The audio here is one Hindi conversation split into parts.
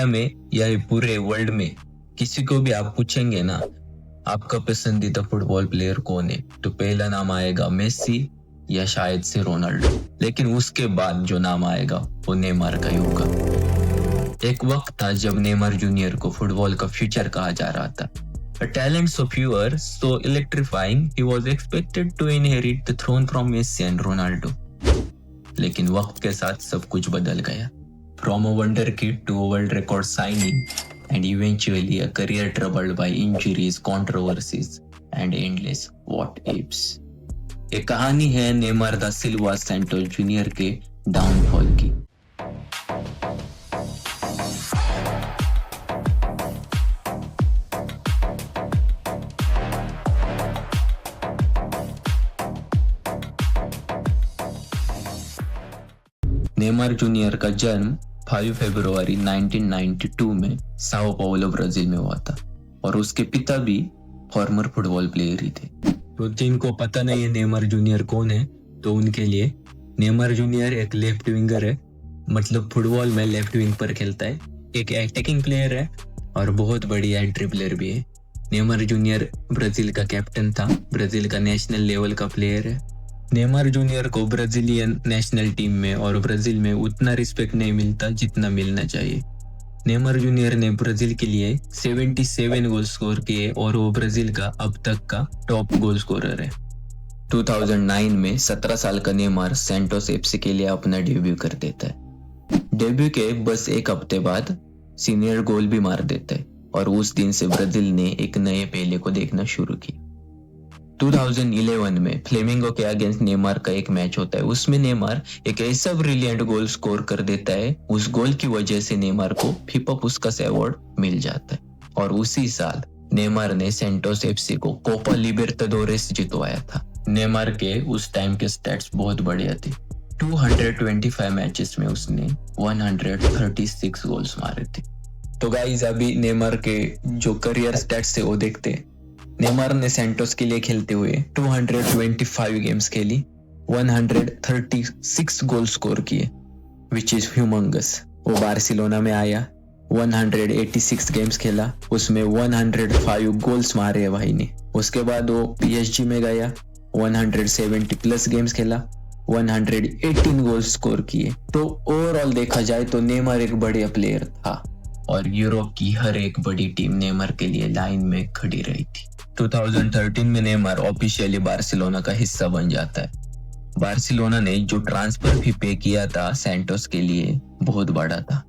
इंडिया में या पूरे वर्ल्ड में किसी को भी आप पूछेंगे ना आपका पसंदीदा फुटबॉल प्लेयर कौन है, तो पहला नाम आएगा मेसी या शायद से रोनाल्डो। लेकिन उसके बाद जो नाम आएगा वो नेमार का ही होगा। एक वक्त था जब नेमार जूनियर को फुटबॉल का फ्यूचर कहा जा रहा था। A talent so pure, so electrifying, he was expected to inherit the throne from Messi and Ronaldo. लेकिन वक्त के साथ सब कुछ बदल गया। From a wonder kid to a world record signing, and eventually a career troubled by injuries, controversies, and endless what ifs. ये कहानी है नेमार दा सिल्वा सैंटोस जूनियर के डाउनफॉल की। नेमार जूनियर का जन्म 5 फरवरी 1992 में साओ पाउलो ब्राजील में हुआ था और उसके पिता भी फॉर्मर फुटबॉल प्लेयर ही थे। तो जिनको पता नहीं है नेमार जूनियर कौन है, तो उनके लिए नेमार जूनियर एक लेफ्ट विंगर है, मतलब फुटबॉल में लेफ्ट विंग पर खेलता है। एक अटैकिंग प्लेयर है और बहुत बढ़िया ड्रिबलर भी है। नेमार जूनियर ब्राजील का कैप्टन था, ब्राजील का नेशनल लेवल का प्लेयर है। नेमार जूनियर को ब्राजीलियन नेशनल टीम में और ब्राजील में उतना रिस्पेक्ट नहीं मिलता जितना मिलना चाहिए। नेमार जूनियर ने ब्राजील के लिए 77 गोल स्कोर किए और वो ब्राजील का अब तक का टॉप गोल स्कोरर है। 2009 में 17 साल का नेमार सैंटोस एफसी के लिए अपना डेब्यू कर देता है। डेब्यू के बस एक हफ्ते बाद सीनियर गोल भी मार देता है और उस दिन से ब्राजील ने एक नए पेले को देखना शुरू किया। 2011 में फ्लेमिंगो के अगेंस्ट नेमार का एक मैच होता है। उसमें नेमार एक ऐसा ब्रिलियंट गोल स्कोर कर देता है, उस गोल की वजह से नेमार को फीफा पुस्कास अवार्ड मिल जाता है। और उसी साल नेमार ने सैंटोस एफसी को कोपा लिबर्टाडोरेस जितवाया था। नेमार के उस टाइम के स्टैट्स बहुत बढ़िया थे। 225 मैचेस में उसने 136 गोल्स मारे थे। तो गाइस अभी नेमार के जो करियर स्टैट्स थे वो देखते हैं। नेमार ने सैंटोस के लिए खेलते हुए 225 गेम्स खेली, 136 गोल स्कोर किए, विच इज ह्यूमंगस। वो बार्सिलोना में आया, 186 गेम्स खेला, उसमें 105 गोल्स मारे हैं भाई ने। उसके बाद वो पीएसजी में गया, 170 प्लस गेम्स खेला, 118 गोल्स स्कोर किए। तो ओवरऑल देखा जाए तो नेमार एक बढ़िया प्लेयर था और यूरोप की हर एक बड़ी टीम नेमार के लिए लाइन में खड़ी रही थी। 2013 में नेमार ऑफिशियली बार्सिलोना का हिस्सा बन जाता है। बार्सिलोना ने जो ट्रांसफर फी पे किया था सैंटोस के लिए बहुत बड़ा था।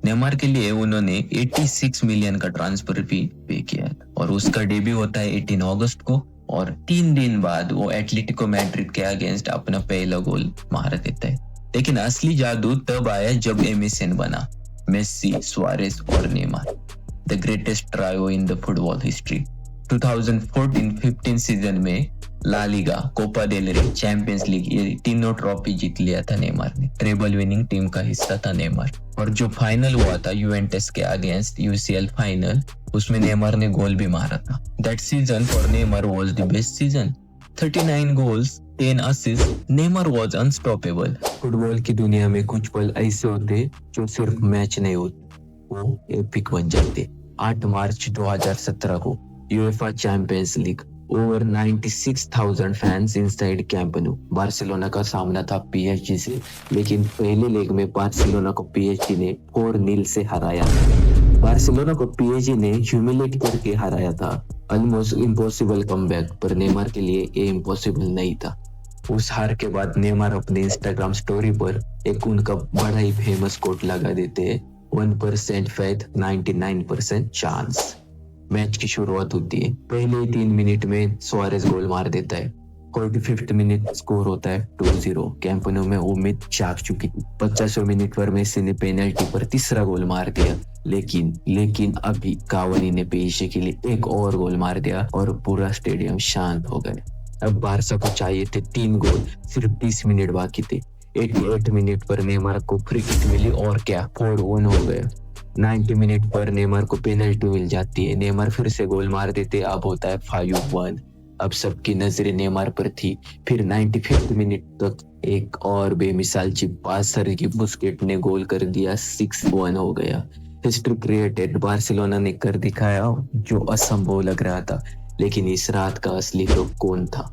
नेमार के लिए उन्होंने 86 मिलियन का ट्रांसफर फी पे किया था और उसका डेब्यू होता है 18 अगस्त को और 3 दिन बाद वो एटलेटिको मैड्रिड के अगेंस्ट अपना पहला गोल मार देता है। लेकिन असली जादू तब आया जब एमएसएन बना, मेसी, सुआरेस और Neymar, the greatest trio in the football history. 2014-15 season में ला लीगा, कोपा डेल रे, चैंपियंस लीग, ये तीनों ट्रॉफी जीत लिया था नेमार ने। ट्रेबल विनिंग टीम का हिस्सा था नेमार। और जो फाइनल हुआ था यूवेंटस के अगेंस्ट, यूसीएल फाइनल, उसमें नेमार ने गोल भी मारा था। That season for Neymar was the best season. 39 goals, 10 assist, Neymar was unstoppable. Football की दुनिया में कुछ पल ऐसे होते जो सिर्फ मैच नहीं होते, वो एपिक बन जाते। 8 मार्च 2017 को UEFA champions league, over 96,000 fans inside camp new. Barcelona का सामना था पीएसजी से, लेकिन पहले लेग में बार्सिलोना को पीएसजी ने 4-0 से हराया। बार्सिलोना को पीएसजी ने ह्यूमिलेट करके हराया था। ऑलमोस्ट इम्पॉसिबल कमबैक, पर नेमार के लिए ये इम्पॉसिबल नहीं था। उस हार के बाद नेमार अपने इंस्टाग्राम स्टोरी पर एक उनका बड़ा ही फेमस कोट लगा देते हैं, 1% फेथ, 99% चांस। मैच की शुरुआत होती है। पहले 3 मिनट में सुआरेस गोल मार देता है। 45 मिनट स्कोर होता है 2-0। कैंप न्यू में उम्मीद जाग चुकी थी। 50वें मिनट पर मेसी ने पेनल्टी पर तीसरा गोल मार दिया, लेकिन अभी कावानी ने पेशे के लिए एक और गोल मार दिया और पूरा स्टेडियम शांत हो गया। अब बारसा को चाहिए थे 3 गोल, सिर्फ 30 मिनट बाकी थे। 88 मिनट पर नेमार को फ्री किक मिली और क्या 4-1 हो गया। 90 मिनट पर नेमार को पेनल्टी मिल जाती है। नेमार फिर से गोल मार देते, अब होता है 5-1। अब सबकी नजरें नेमार पर थी। फिर 95 मिनट तक एक और बेमिसाल चिप पास सर्गी बुस्केट ने गोल कर दिया, 6-1 हो गया। हिस्ट्री क्रिएटेड बार्सिलोना ने कर दिखाया जो असंभव लग रहा था। लेकिन इस रात का असली तो कौन था?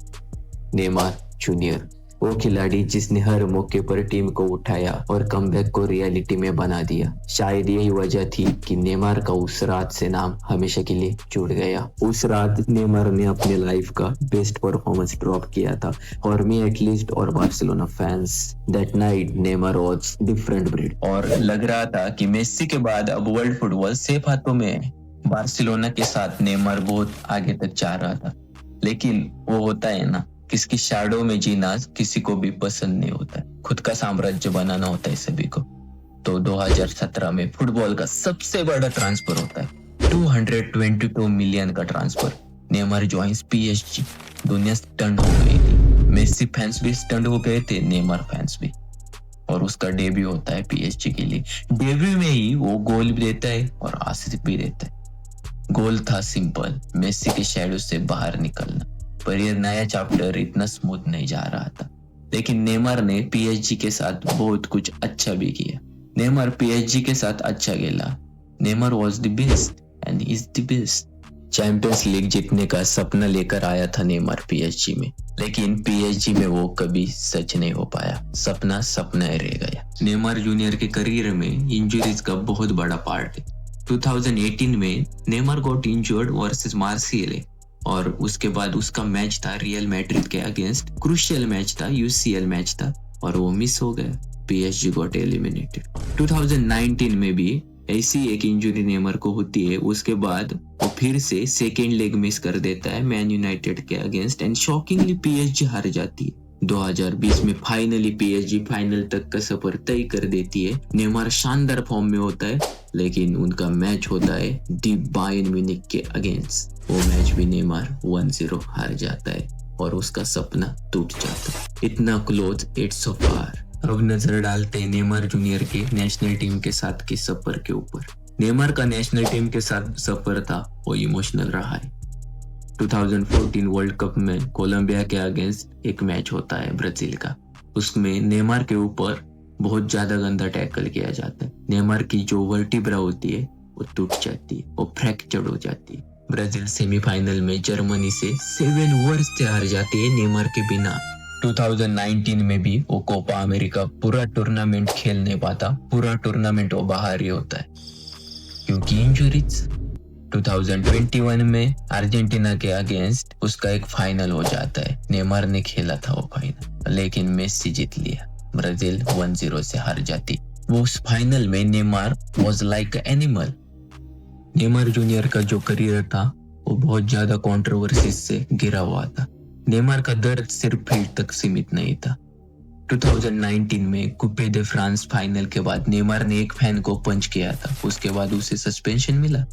नेमार जूनियर, वो खिलाड़ी जिसने हर मौके पर टीम को उठाया और कमबैक को रियलिटी में बना दिया। शायद यही वजह थी कि नेमार का उस रात से नाम हमेशा के लिए जुड़ गया। उस रात नेमार ने अपने लाइफ का बेस्ट परफॉर्मेंस ड्रॉप किया था, और मी एटलीस्ट और Barcelona fans, that night Neymar was different breed. और लग रहा था कि मेसी के बाद अब वर्ल्ड फुटबॉल सेफ हाथों में है। बार्सिलोना के साथ नेमार बहुत आगे तक जा रहा था, लेकिन वो होता है ना, किसकी शैडो में जीना किसी को भी पसंद नहीं होता है। खुद का साम्राज्य बनाना होता है सभी को। तो 2017 में फुटबॉल का सबसे बड़ा ट्रांसफर होता है, 222 मिलियन का ट्रांसफर। Neymar joins PSG. दुनिया स्टंट हो गई थी। मेसी फैंस भी स्टंट हो गए थे, नेमार फैंस भी। और उसका डेब्यू होता है पीएसजी के लिए। डेब्यू में ही वो गोल भी देता है और असिस्ट भी देता है। गोल था सिंपल, मेसी के शैडो से बाहर निकलना। पर यह नया चैप्टर इतना स्मूथ नहीं जा रहा था। लेकिन नेमार ने पीएसजी के साथ बहुत कुछ अच्छा भी किया। नेमार पीएसजी के साथ अच्छा खेला। Neymar was the best and is the best. Champions league जीतने का सपना लेकर आया था नेमार पीएसजी में, लेकिन पीएसजी में वो कभी सच नहीं हो पाया। सपना सपना ही रह गया। नेमार जूनियर के करियर में इंजरीज का बहुत बड़ा पार्ट है। 2018 में नेमार गॉट इंजर्ड वर्सेस मार्सियल, और उसके बाद उसका मैच था रियल मैड्रिड के अगेंस्ट। क्रूशियल मैच था, यूसीएल मैच था, और वो मिस हो गया। PSG got eliminated. 2019 में भी ऐसी एक इंजरी नेमार को होती है। उसके बाद वो फिर से सेकेंड लेग मिस कर देता है मैन यूनाइटेड के अगेंस्ट, एंड शॉकिंगली पीएसजी हार जाती है। 2020 में फाइनली पीएसजी फाइनल तक का सफर तय कर देती है। नेमार शानदार फॉर्म में होता है, लेकिन उनका मैच होता है दी बायर्न म्यूनिख के अगेंस्ट। वो मैच भी नेमार 1-0 हार जाता है और उसका सपना टूट जाता है। इतना क्लोज, इट्स सो फार। अब नजर डालते हैं नेमार जूनियर के नेशनल टीम के साथ के सफर के ऊपर। नेमार का नेशनल टीम के साथ सफर था वो इमोशनल रहा है। 2014 वर्ल्ड कप में कोलंबिया के अगेंस्ट एक मैच होता है ब्राजील का। उसमें नेमार के ऊपर बहुत ज्यादा गंदा टैकल किया जाता है। नेमार की जो वर्टिब्रा होती है वो टूट जाती है, वो फ्रैक्चर हो जाती है। ब्राजील सेमीफाइनल में जर्मनी से 7 वर्ष से हार जाती है नेमार के बिना। 2019 में भी वो कोपा अमेरिका पूरा टूर्नामेंट खेल नहीं पाता। पूरा टूर्नामेंट वो बाहर ही होता है क्योंकि इंजरीज। 2021 में अर्जेंटीना के अगेंस्ट उसका एक फाइनल हो जाता है। नेमार ने खेला था वो फाइनल, लेकिन मेसी जीत लिया। ब्राजील 1-0 से हार जाती। वो उस फाइनल में Neymar was like animal. Neymar junior का जो करियर था वो बहुत ज्यादा कंट्रोवर्सी से घिरा हुआ था। नेमार का दर्द सिर्फ फील्ड तक सीमित नहीं था। 2019 में कूपे दे फ्रांस फाइनल के बाद नेमार ने एक फैन को पंच किया था। उसके बाद उसे सस्पेंशन मिला।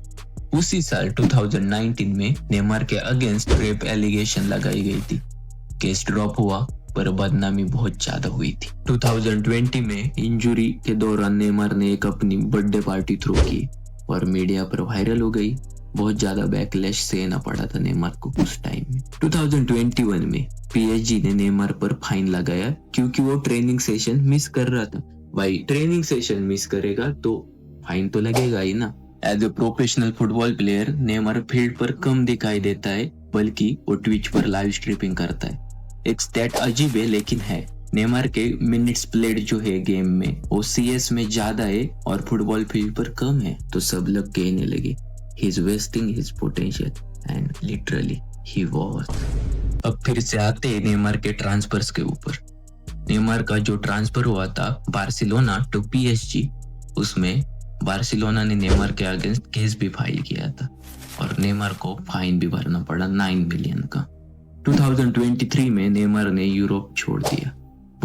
उसी साल 2019 में नेमार के अगेंस्ट रेप एलिगेशन लगाई गई थी। केस ड्रॉप हुआ, पर बदनामी बहुत ज्यादा हुई थी। 2020 में इंजरी के दौरान नेमार ने एक अपनी बर्थडे पार्टी थ्रो की और मीडिया पर वायरल हो गई। बहुत ज्यादा बैकलैश सहना पड़ा था नेमार को उस टाइम में। 2021 में पीएसजी ने नेमार पर फाइन लगाया क्योंकि वो ट्रेनिंग सेशन मिस कर रहा था। भाई ट्रेनिंग सेशन मिस करेगा तो फाइन तो लगेगा ही ना। As a professional football player Neymar field पर कम दिखाई देता है, बल्कि वो ट्विच पर लाइव स्ट्रीमिंग करता है। एक स्टैट अजीब है लेकिन है। नेमार के मिनट्स प्लेड जो है गेम में वो सीएस में ज्यादा है और फुटबॉल फील्ड पर कम है। तो सब लोग कहने लगे he is wasting his potential, and literally he was। अब फिर से आते हैं नेमार के ट्रांसफर्स के ऊपर। नेमार का जो ट्रांसफर हुआ था बार्सिलोना टू पीएसजी, उसमें बार्सिलोना ने नेमार के अगेंस्ट केस भी फाइल किया था और नेमार को फाइन भी भरना पड़ा 9 मिलियन का। 2023 में नेमार ने यूरोप छोड़ दिया।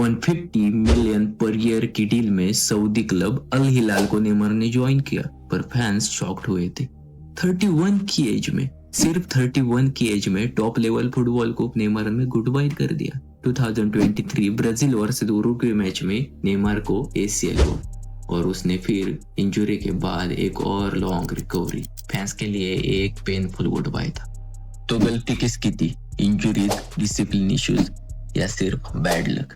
150 मिलियन पर ईयर की डील में सऊदी क्लब अल हिलाल को नेमार ने ज्वाइन किया, पर फैंस शॉक्ड हुए थे। 31 की एज में, सिर्फ 31 की एज में टॉप लेवल फुटबॉल को नेमार ने गुड बाय कर दिया। 2023 ब्राजील वर्सेस उरुग्वे मैच में नेमार को एसीएल हुआ और उसने फिर इंजरी के बाद एक और लॉन्ग रिकवरी। फैंस के लिए एक पेनफुल गुड बाय था। तो गलती किसकी थी? इंजरीज, डिसिप्लिन इश्यूज या सिर्फ बैड लक?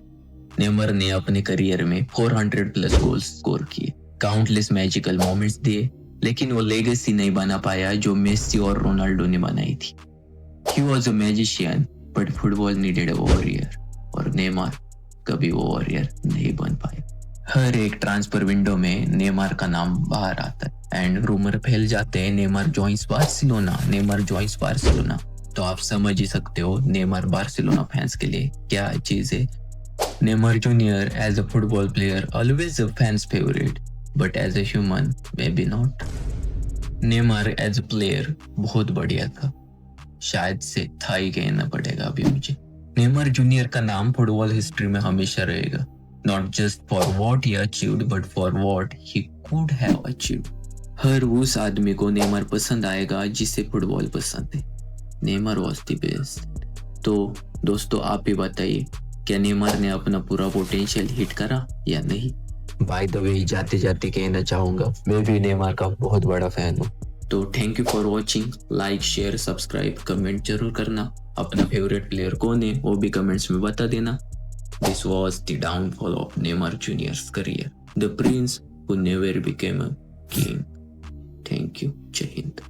नेमार ने अपने करियर में 400 प्लस गोल्स स्कोर किए, काउंटलेस मैजिकल मोमेंट्स दिए, लेकिन वो लेगेसी नहीं बना पाया जो मेसी और रोनाल्डो ने बनाई थी। He was a magician, but football needed a warrior, और नेमार कभी वो वॉरियर नहीं बन पाया। हर एक ट्रांसफर विंडो में नेमार का नाम बाहर आता है एंड रूमर फैल जाते हैं नेमार जॉइंस बार्सिलोना। तो आप समझ ही सकते हो नेमार बार्सिलोना फैंस के लिए क्या चीज है। Neymar junior as a football player always a fans favourite, but as a human maybe not. Neymar as a player बहुत बढ़िया था, शायद से था ही कहना पड़ेगा अभी मुझे। नेमार जूनियर का नाम फुटबॉल हिस्ट्री में हमेशा रहेगा, not just for what he achieved but for what he could have achieved. हर उस आदमी को नेमार पसंद आएगा जिसे फुटबॉल पसंद है। Neymar was the best. तो दोस्तों आप भी बताइए, क्या नेमार ने अपना पूरा पोटेंशियल हिट करा या नहीं? बाय द वे जाते जाते कहना चाहूंगा मैं भी नेमार का बहुत बड़ा फैन हूँ। तो thank you for watching. Like share subscribe comment जरूर करना। अपना फेवरेट प्लेयर कौन है वो भी कमेंट्स में बता देना। This was the downfall of Neymar Jr.'s career, the prince who never became a king. Thank you. Jai Hind.